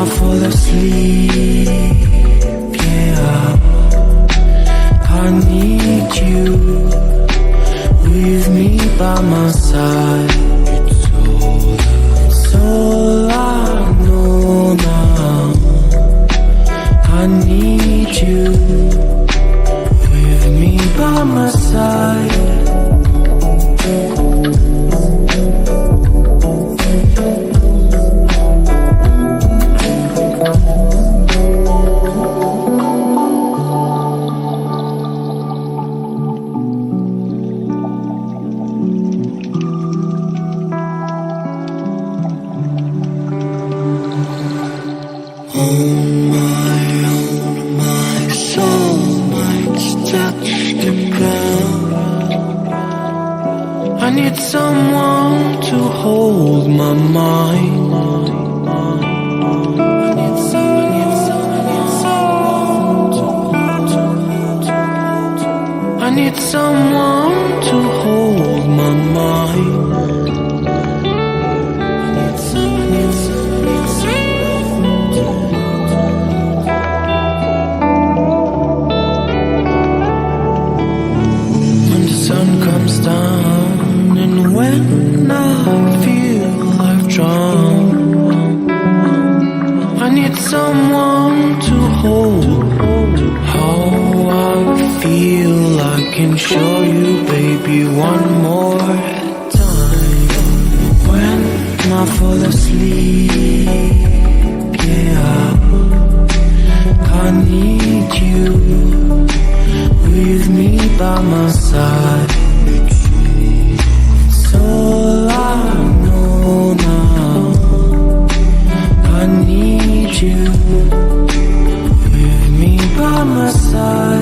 Fall asleep, yeah, I need you with me by my side. It's all I know now. I need you with me by my side. My soul might touch the ground. I need someone to hold my mind. I need someone to hold my mind. Comes down, and when I feel I've drowned, I need someone to hold. How I feel, I can show you, baby, one more time. When I fall asleep, yeah, I need you with me by my side. All I know now, I need you with me by my side.